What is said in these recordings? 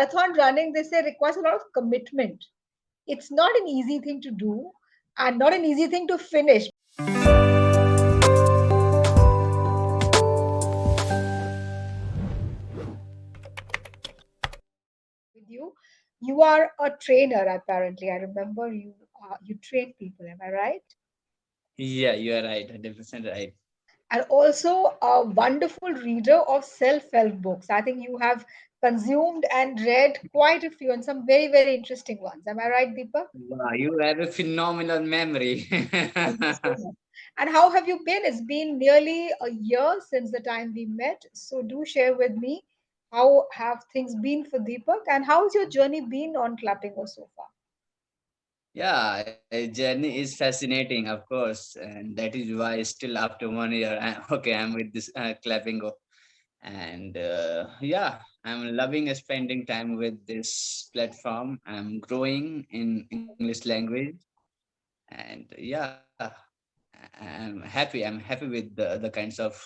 marathon running, they say, requires a lot of commitment. It's not an easy thing to do and not an easy thing to finish. With you, you are a trainer apparently. I remember you train people. Am I right? Yeah, you are right, 100% right. And also a wonderful reader of self-help books. I think you have consumed and read quite a few and some very, very interesting ones. Am I right, Deepak? Wow, you have a phenomenal memory. Thank you so much. And how have you been? It's been nearly a year since the time we met. So do share with me how have things been for Deepak and how's your journey been on Clappingo so far? Yeah, journey is fascinating, of course, and that is why still after 1 year, okay, I'm with this clapping go, and yeah, I'm loving spending time with this platform. I'm growing in English language, and yeah, I'm happy with the kinds of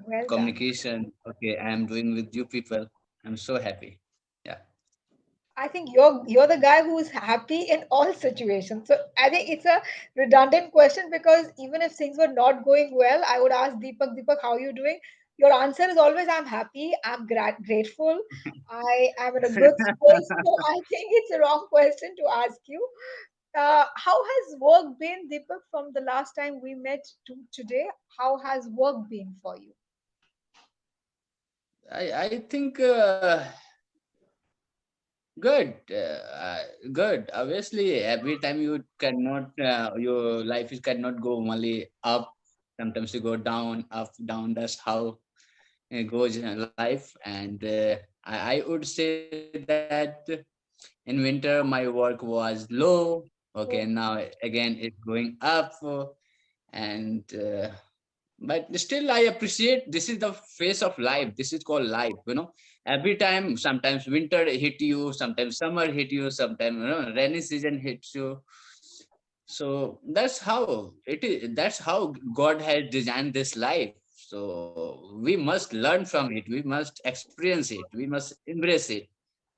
Well done. communication. Okay, I'm doing with you people. I'm so happy. Yeah. I think you're the guy who is happy in all situations. So I think it's a redundant question because even if things were not going well, I would ask Deepak, Deepak, how are you doing? Your answer is always, I'm happy, I'm grateful, I am in a good space. So I think it's a wrong question to ask you. How has work been, Deepak, from the last time we met to today? How has work been for you? I think good, good. Obviously, every time you cannot, your life is cannot go only up. Sometimes you go down, up, down. That's how it goes in life. And I would say that in winter my work was low. Okay, now again it's going up, and but still I appreciate this is the phase of life. This is called life. Every time, sometimes winter hit you, sometimes summer hit you, sometimes rainy season hits you. So that's how it is. That's how God has designed this life. So we must learn from it. We must experience it. We must embrace it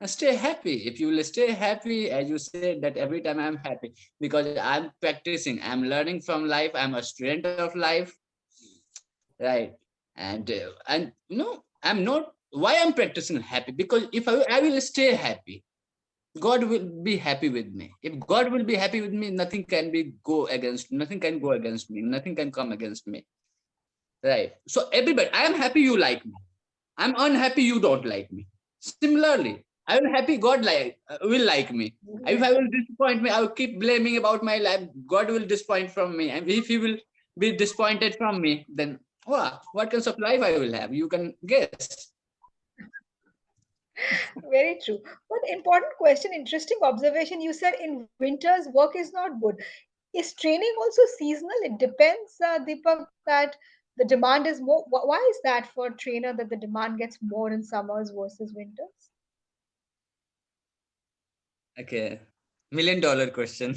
and stay happy. If you will stay happy, as you said, that every time I'm happy because I'm practicing, I'm learning from life. I'm a student of life, right? And I'm not. Why I'm practicing happy? Because if I will stay happy, God will be happy with me. If God will be happy with me, nothing can go against me, nothing can come against me. Right. So everybody, I am happy you like me. I'm unhappy you don't like me. Similarly, I am happy God will like me. If I Yes. will disappoint me, I will keep blaming about my life. God will disappoint from me. And if he will be disappointed from me, then wow, what kinds of life I will have? You can guess. Very true. But important question, interesting observation. You said in winters work is not good. Is training also seasonal? It depends, Deepak, that the demand is more. Why is that for a trainer that the demand gets more in summers versus winters? Okay. $1 million question.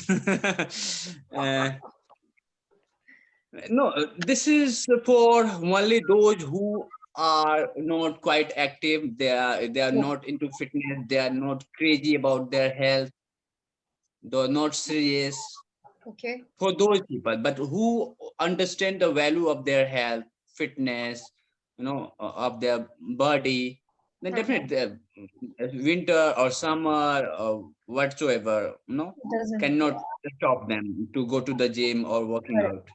uh, No, this is for only those who are not quite active. They are Okay. not into fitness. They are not crazy about their health. They're not serious Okay. for those people. But who understand the value of their health, fitness, of their body, then Uh-huh. definitely winter or summer or whatsoever, It doesn't. cannot Yeah. stop them to go to the gym or working Correct. out.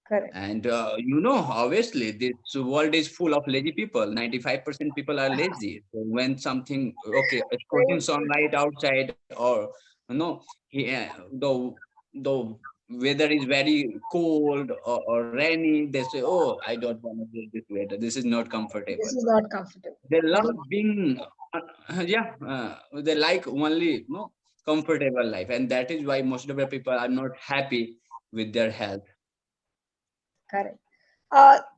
Correct. And obviously, this world is full of lazy people. 95% people are lazy. So when something, okay, scorching Very true. sunlight outside, or the weather is very cold or rainy, they say, "Oh, I don't want to do this weather. This is not comfortable." This is not comfortable. They love Very being, yeah, they like only comfortable life, and that is why most of the people are not happy with their health. correct.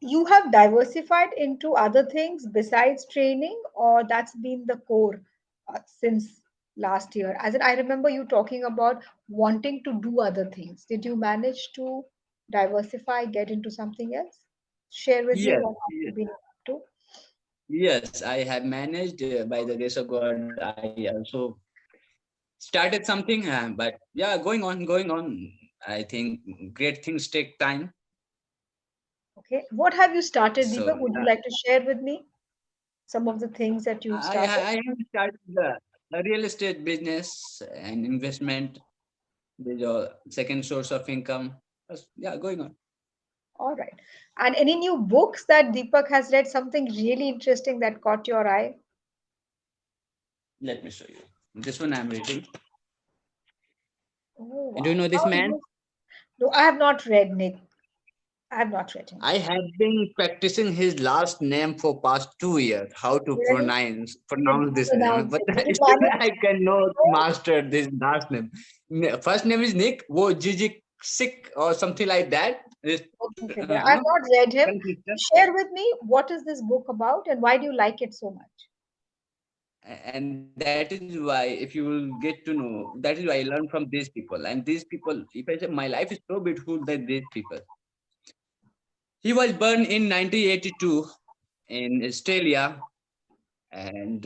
You have diversified into other things besides training, or that's been the core since last year? As in, I remember you talking about wanting to do other things. Did you manage to diversify, get into something else? Share with me Yes. what have you been up to? Yes, I have managed by the grace of God. I also started something, but yeah, going on. I think great things take time. Okay. What have you started, So Deepak? Would you yeah, like to share with me some of the things that you've started? I have started a real estate business and investment. This is your second source of income. Yeah, going on. All right. And any new books that Deepak has read, something really interesting that caught your eye? Let me show you. This one I'm reading. Oh, And do you wow. know this How is man? this? No, I have not read Nick. I have not read him. I have been practicing his last name for past 2 years, how to Really? Can pronounce you this name, pronounce but it? Did you still manage? I cannot No? master this last name. First name is Nick, wo Gigi Sick or something like that. Okay, okay. No, I've not read him. consistent. Share with me what is this book about and why do you like it so much? And that is why, if you will get to know, that is why I learn from these people. And these people, if I say my life is so beautiful than these people. He was born in 1982 in Australia and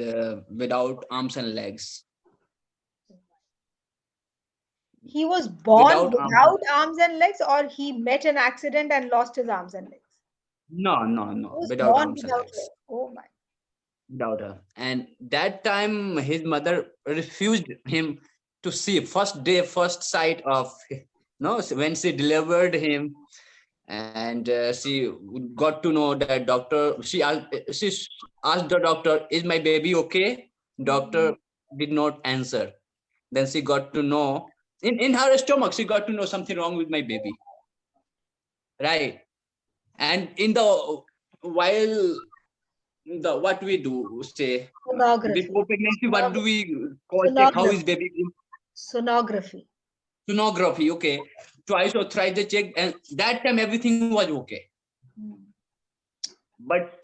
without arms and legs. He was born Without arms. without arms and legs, or he met an accident and lost his arms and legs? No, no, He no. was Without born arms and without legs. legs. Oh my. Without her. And that time his mother refused him to see first day, first sight of no when she delivered him, and she got to know that doctor. She asked the doctor, "Is my baby okay?" Doctor did not answer. Then she got to know in her stomach. She got to know something wrong with my baby. Right. And in the while the what we do say Sonography. before pregnancy, what do Sonography. we call check how is Sonography. baby Sonography. sonography? Okay, twice or thrice they check, and that time everything was okay. Hmm. But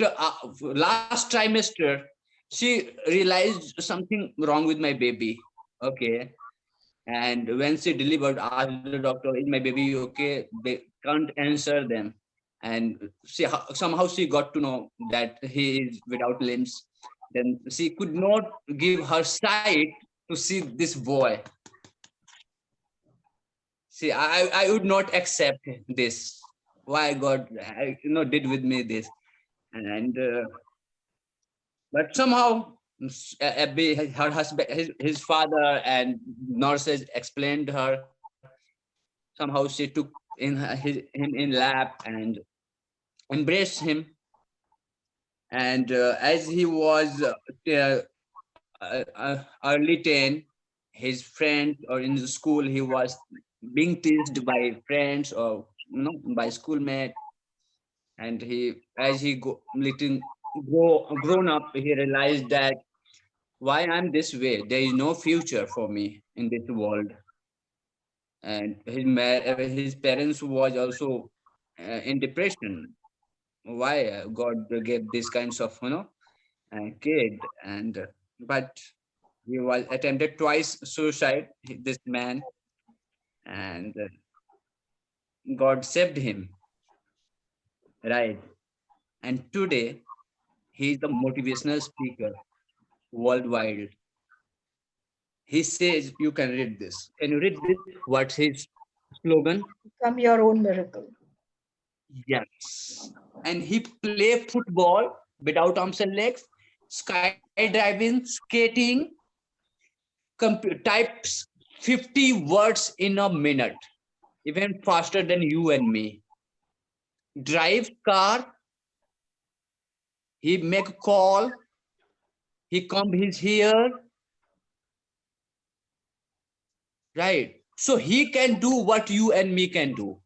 last trimester, she realized something wrong with my baby. Okay, and when she delivered, asked the doctor, "Is my baby okay?" They can't answer them, and somehow she got to know that he is without limbs. Then she could not give her sight to see this boy. See, I would not accept this. Why God, did with me this, and but somehow her husband, his father, and nurses explained her. Somehow she took him in lap and embraced him. And as he was early 10, his friend or in the school, he was being teased by friends or by schoolmate. And as he grown up, he realized that why I'm this way. There is no future for me in this world. And his parents was also in depression. Why God gave these kinds of kid, and but he was attempted twice suicide, this man, and God saved him, right? And today he is the motivational speaker worldwide. He says, you can read this. Can you read this? What's his slogan? Become your own miracle. Yes. And he play football without arms and legs, skydiving, skating, types 50 words in a minute, even faster than you and me. Drive car, he make a call, he come his here, right? So he can do what you and me can do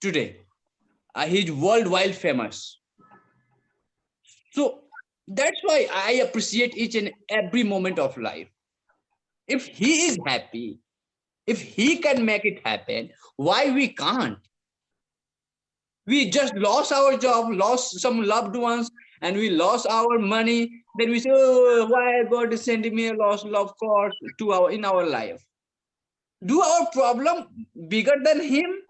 today. He's worldwide famous. So that's why I appreciate each and every moment of life. If he is happy, if he can make it happen, why we can't? We just lost our job, lost some loved ones, and we lost our money. Then we say, "Oh, why God is sending me a lost love course to our in our life?" Do our problem bigger than Him?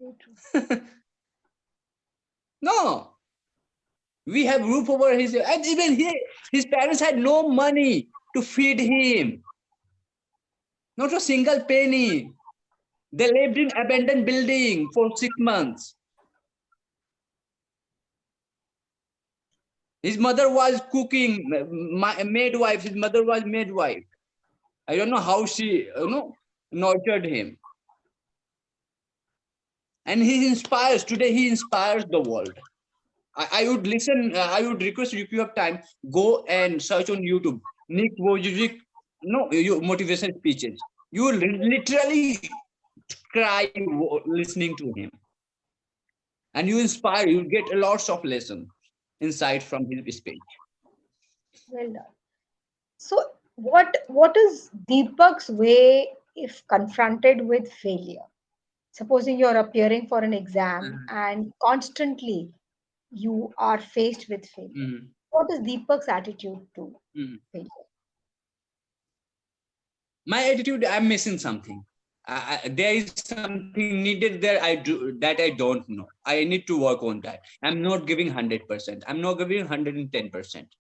Very true. No, we have roof over his head. And even his parents had no money to feed him. Not a single penny. They lived in abandoned building for 6 months. His mother was cooking, midwife. His mother was midwife. I don't know how she, nurtured him. And he inspires, today he inspires the world. I would listen, I would request you, if you have time, go and search on YouTube, Nick Vujicic, motivation speeches. You will literally cry listening to him. And you inspire, you get a lots of lessons inside from his speech. Well done. So, what is Deepak's way if confronted with failure? Supposing you're appearing for an exam Mhm, and constantly you are faced with failure. mhm, What is Deepak's attitude to mhm. failure? My attitude, I'm missing something. There is something needed there that I don't know. I need to work on that. I'm not giving 100%. I'm not giving 110%.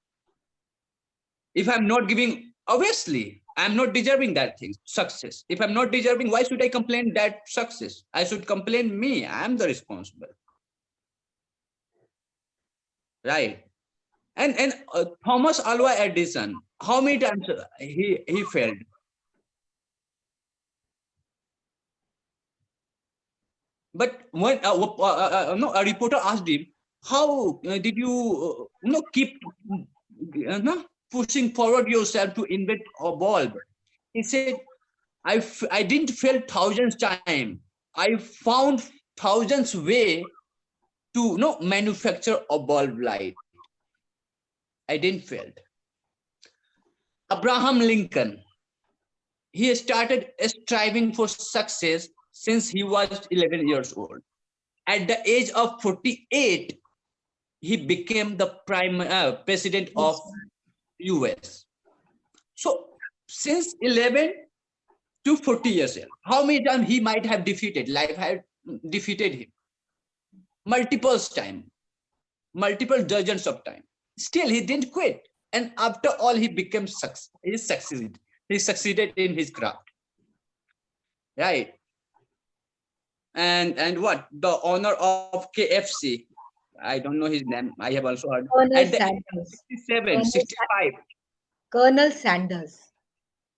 If I'm not giving, obviously, I'm not deserving that thing, success. If I'm not deserving, why should I complain that success? I should complain me. I'm the responsible, right? And Thomas Alva Edison, how many times he failed? But when no, a reporter asked him, "How did you keep no, pushing forward yourself to invent a bulb?" He said, I didn't fail thousands time. I found thousands way to manufacture a bulb light. I didn't fail. Abraham Lincoln, he started striving for success since he was 11 years old. At the age of 48, he became the president of Yes. US. So since 11 to 40 years old, how many times he might have defeated? Life had defeated him multiple times, multiple dozens of times. Still, he didn't quit. And after all, he became he succeeded. He succeeded in his craft, right? And what the owner of KFC? I don't know his name. I have also heard at Colonel the age of Sanders. 67, Colonel, 65. Colonel Sanders.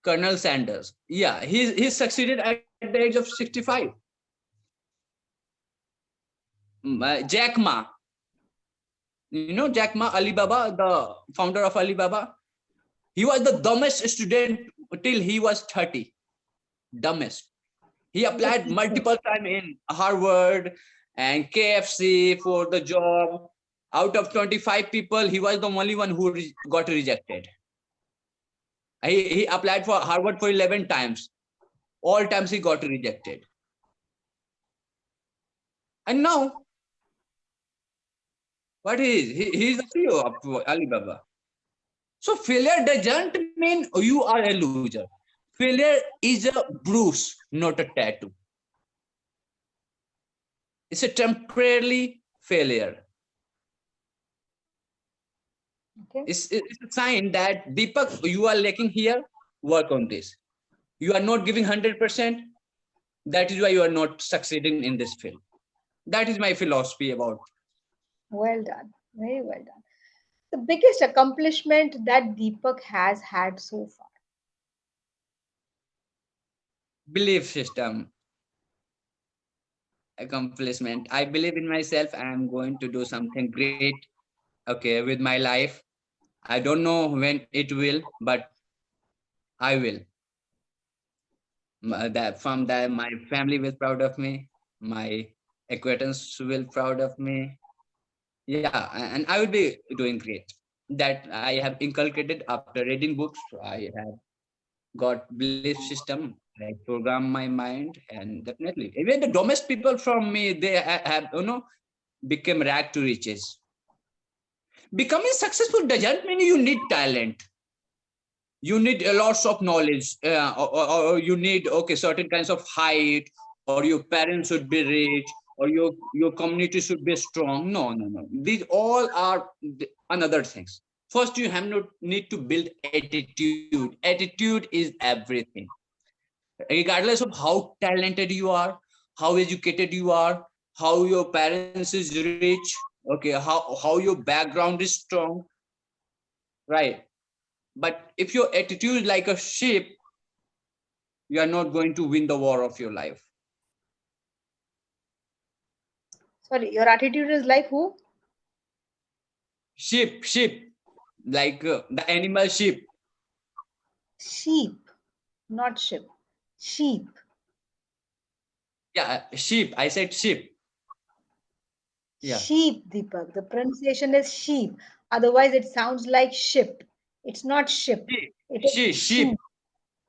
Colonel Sanders. Yeah, he succeeded at the age of 65. Jack Ma, Jack Ma, Alibaba, the founder of Alibaba. He was the dumbest student till he was 30. Dumbest. He He's a applied teacher. multiple time in Harvard and KFC for the job. Out of 25 people, he was the only one who got rejected. He applied for Harvard for 11 times. All times he got rejected. And now, what he is the CEO of Alibaba. So failure doesn't mean you are a loser. Failure is a bruise, not a tattoo. It's a temporarily failure. Okay. It's a sign that Deepak, you are lacking here, work on this. You are not giving 100%. That is why you are not succeeding in this field. That is my philosophy about Well done. Very well done. The biggest accomplishment that Deepak has had so far. belief system accomplishment. I believe in myself. I am going to do something great, okay, with my life. I don't know when it will, but I will. That from that, my family will proud of me. My acquaintance will proud of me. Yeah, and I will be doing great. That I have inculcated after reading books. I have got belief system. I program my mind, and definitely, even the domestic people from me, they have become rag to riches. Becoming successful doesn't mean you need talent. You need a lots of knowledge, or you need, okay, certain kinds of height, or your parents should be rich, or your community should be strong. No, no, no. These all are another things. First, you have not need to build attitude. Attitude is everything. Regardless of how talented you are, how educated you are, how your parents is rich, okay, how your background is strong, right? But if your attitude is like a sheep, you are not going to win the war of your life. Sorry, your attitude is like who? Sheep, like the animal sheep. Sheep, not ship. Sheep. Yeah, sheep. I said sheep. Yeah. Sheep, Deepak. The pronunciation is sheep. Otherwise, it sounds like ship. It's not ship. Sheep. It is sheep. Sheep.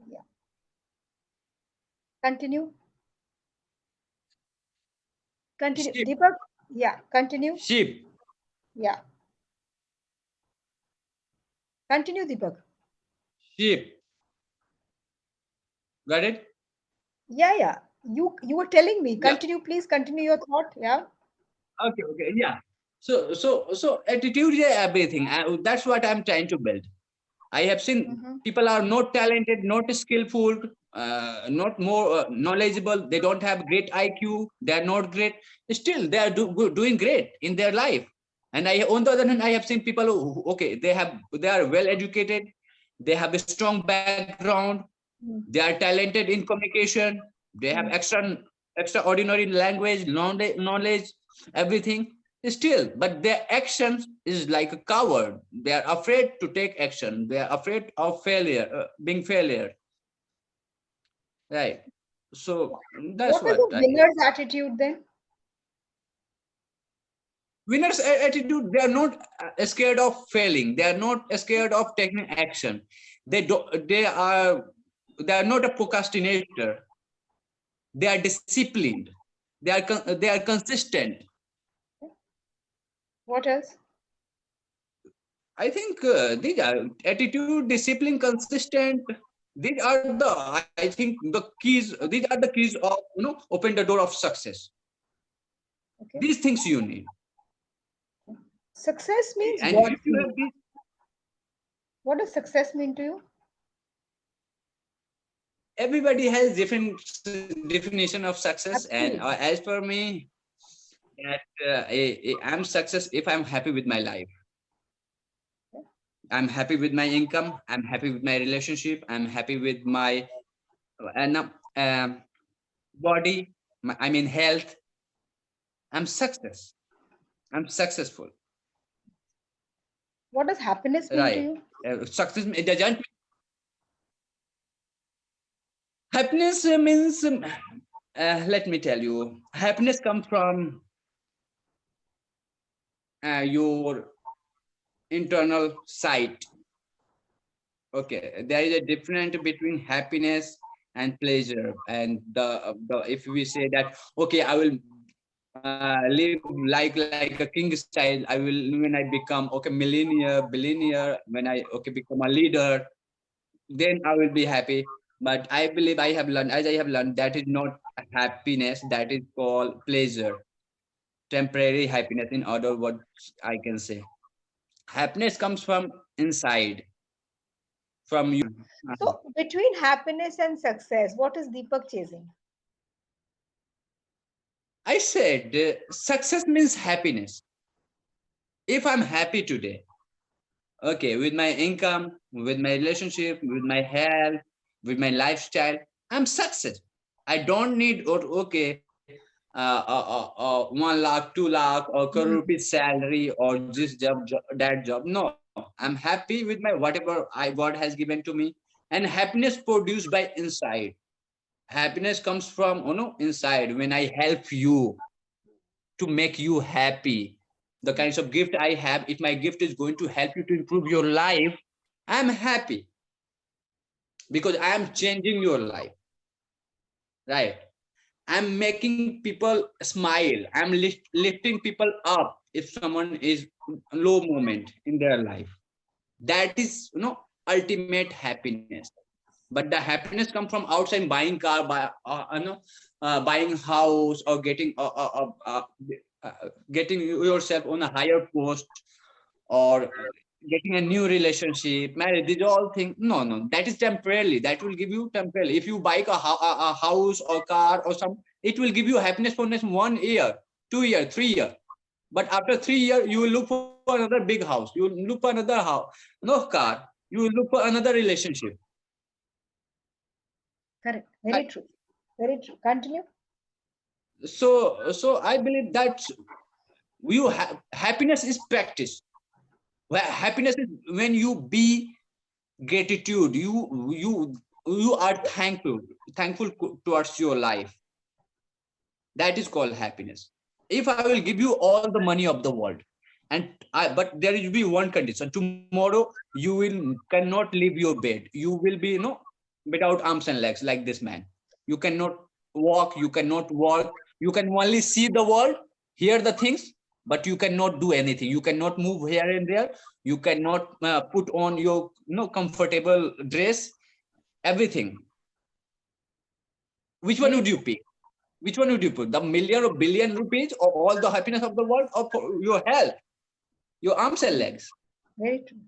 Yeah. Continue. Continue. Sheep. Deepak? Yeah. Continue. Sheep. Yeah. Continue, Deepak. Sheep. Got it? Yeah, yeah. You were telling me. Yeah. Continue, please. Continue your thought. Yeah. Okay. Yeah. So attitude is everything. That's what I'm trying to build. I have seen Mm-hmm. people are not talented, not skillful, not more knowledgeable. They don't have great IQ. They are not great. Still, they are doing great in their life. And on the other hand, I have seen people who, okay, they are well educated. They have a strong background. They are talented in communication. They have Mm-hmm. extraordinary language, knowledge, everything. Still, but their actions is like a coward. They are afraid to take action. They are afraid of failure, being failure. Right. So that's What is what a I guess. winner's attitude then? Winners' attitude. They are not scared of failing. They are not scared of taking action. They do. They are not a procrastinator. They are disciplined. They are consistent. What else? I think these are attitude, discipline, consistent. These are the, I think, the keys. These are the keys of, open the door of success. Okay. These things you need. Success means And what if to you have you? this, What does success mean to you? everybody has different definition of success. And Absolutely. as per me, that I'm success if I'm happy with my life. I'm happy with my income. I'm happy with my relationship. I'm happy with my um, body. I mean health. I'm success. I'm successful. What does happiness mean to Right. you? Success it doesn't. Happiness means. Let me tell you. Happiness comes from your internal sight. Okay, there is a difference between happiness and pleasure. And the if we say that, okay, I will live like a king style. I will when I become okay millionaire, billionaire. When I okay become a leader, then I will be happy. But I believe I have learned, as I have learned, that is not happiness. That is called pleasure, temporary happiness. In other words, I can say happiness comes from inside, from you. So, between happiness and success, what is Deepak chasing? I said success means happiness. If I'm happy today, okay, with my income, with my relationship, with my health, with my lifestyle, I'm success. I don't need or okay, 1 lakh, 2 lakh, or crore rupees salary, or this job, that job. No, I'm happy with my whatever I God has given to me, and happiness produced by inside. Happiness comes from inside. When I help you to make you happy, the kinds of gift I have, if my gift is going to help you to improve your life, I'm happy because I am changing your life, right? I'm making people smile. I'm lifting people up if someone is low moment in their life. That is ultimate happiness. But the happiness come from outside, buying car, buying house, or getting yourself on a higher post, or getting a new relationship, marriage. These are all things. No, no, that is temporarily. That will give you temporarily. If you buy a house or car or some, it will give you happiness for next 1 year, 2 year, 3 year. But after 3 year, you will look for another big house. You will look for another house, no car. You will look for another relationship. Correct. I, Very true. Very true. Continue. so I believe that happiness is practice. Where happiness is when you be gratitude. You are thankful towards your life. That is called happiness. If I will give you all the money of the world, but there will be one condition: tomorrow you will cannot leave your bed. You will be, without arms and legs, like this man. You cannot walk, you cannot work, you can only see the world, hear the things, but you cannot do anything. You cannot move here and there. You cannot put on your comfortable dress, everything. Which one Very would you true. pick? Which one would you put? The million or billion rupees, or all the happiness of the world, or for your health, your arms and legs? Very true.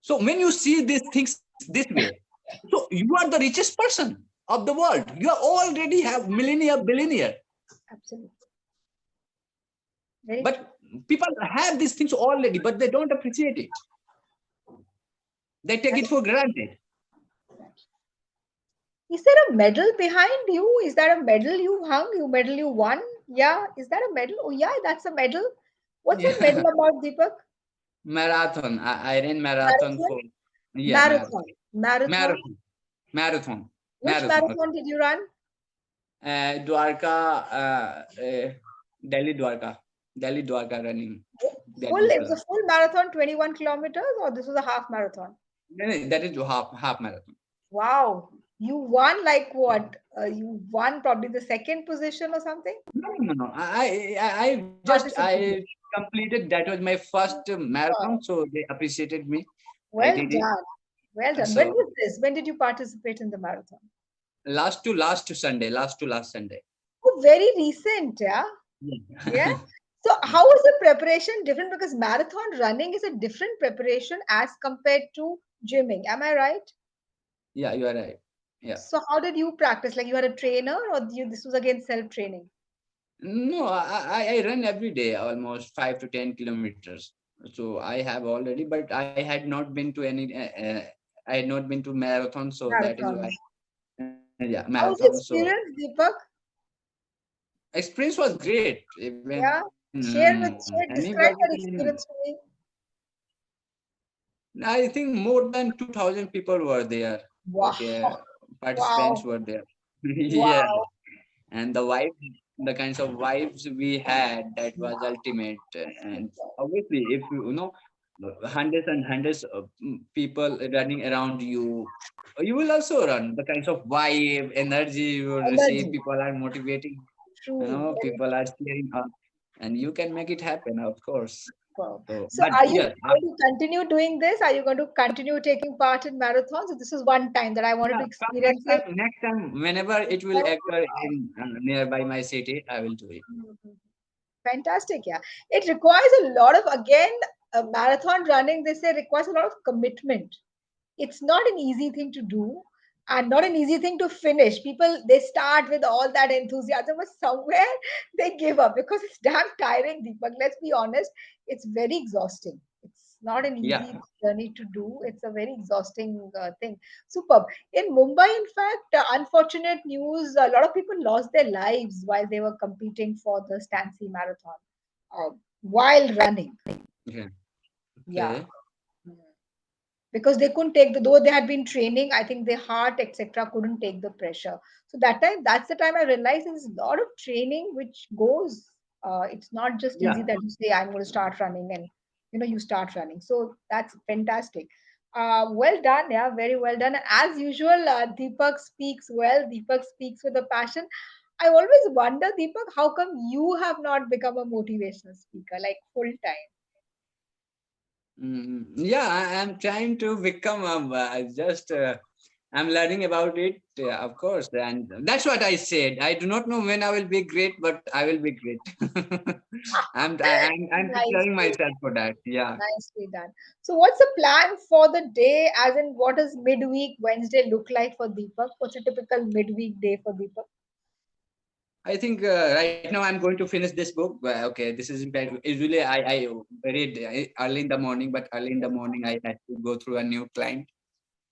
So when you see these things this way, so you are the richest person of the world. You are already have millionaire, billionaire. Absolutely. Very true. But people have these things already, but they don't appreciate it. They take it Correct. for granted. Is there a medal behind you? Is that a medal you hung? You medal you won? Yeah. Is that a medal? Oh, yeah, that's a medal. What's that Yeah. medal about, Deepak? Marathon. I ran marathon Marathon? for, yeah, Marathon. Marathon. marathon, marathon, Which marathon. marathon did you run? Dwarka, Delhi Dwarka, Delhi Dwarka running. Full, Delhi it was club. a full marathon, 21 kilometers, or this was a half marathon? No, that is half marathon. Wow. You won like what? You won probably the second position or something? No, no, no. I Participated. completed. That was my first marathon, Wow. so they appreciated me. I Well did it. done. Well done. When So was this? When did you participate in the marathon? last to last Sunday. Oh, very recent, yeah. Yeah. Yeah. So Yeah. how is the preparation different? Because marathon running is a different preparation as compared to gymming. Am I right? Yeah, you are right. Yeah. So how did you practice? Like you had a trainer or this was again self-training? No, I run every day, almost 5 to 10 kilometers. So I have already, but I had not been to any. I had not been to marathon, so that is why. Marathon. Yeah, marathon. How's So the experience, Deepak? experience was great. Even Yeah. anybody Describe that can. experience to me. I think more than 2,000 people were there. Wow. Okay, participants Wow. were there. Yeah, Wow. and the kinds of vibes we had, that was ultimate. And obviously, if hundreds and hundreds of people running around you, you will also run. The kinds of vibe, energy you will receive. Energy. People are motivating. True. Very People are cheering up, and you can make it happen, of course. true. So, So but are you yes, going to continue doing this? Are you going to continue taking part in marathons? So this is one time that I wanted yeah, to from experience it. next time, whenever it will occur in nearby my city, I will do it. Mhm. Fantastic, yeah. It requires a lot of, again, marathon running, they say, requires a lot of commitment. It's not an easy thing to do and not an easy thing to finish. People, they start with all that enthusiasm, but somewhere they give up because it's damn tiring, Deepak. Let's be honest, it's very exhausting. It's not an Yeah. easy journey to do. It's a very exhausting thing. Superb. In Mumbai, in fact, unfortunate news, a lot of people lost their lives while they were competing for the Stancy Marathon while running. Okay. Yeah. Okay. Mm. Because they couldn't take though they had been training, I think their heart etc couldn't take the pressure. So that's the time I realized there's a lot of training which goes, it's not just Yeah. easy that you say I'm going to start running and you start running. So that's fantastic. Well done, yeah, very well done. And as usual, Deepak speaks well. Deepak speaks with a passion. I always wonder, Deepak, how come you have not become a motivational speaker like full time? Yeah, I am trying to become just. I'm learning about it, of course, and that's what I said. I do not know when I will be great, but I will be great. I'm preparing Nicely myself for that. Yeah, nicely done. So what's the plan for the day, as in what does midweek Wednesday look like for Deepak? What's a typical midweek day for Deepak? I think right now I'm going to finish this book. Okay, this is usually I read early in the morning, but early in the morning I had to go through a new client.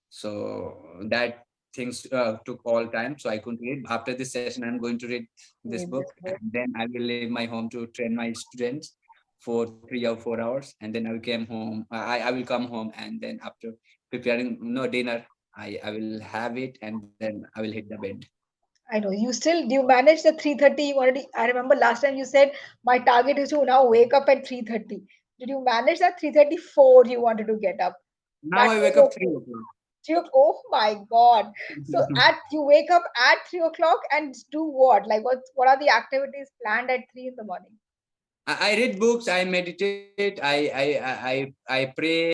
So that things took all time, so I couldn't read. After this session, I'm going to read this Read book, this and book. then I will leave my home to train my students for 3 or 4 hours, and then I will come home. I will come home, and then after preparing dinner, I will have it, and then I will hit the bed. I know you still do you manage the 3:30 you already. I remember last time you said my target is to now wake up at 3:30. Did you manage that 3:34 you wanted to get up? Now That I was wake up three okay. o'clock. Oh my God. So at you wake up at 3 o'clock and do what? Like what are the activities planned at 3 in the morning? I read books, I meditate, I pray,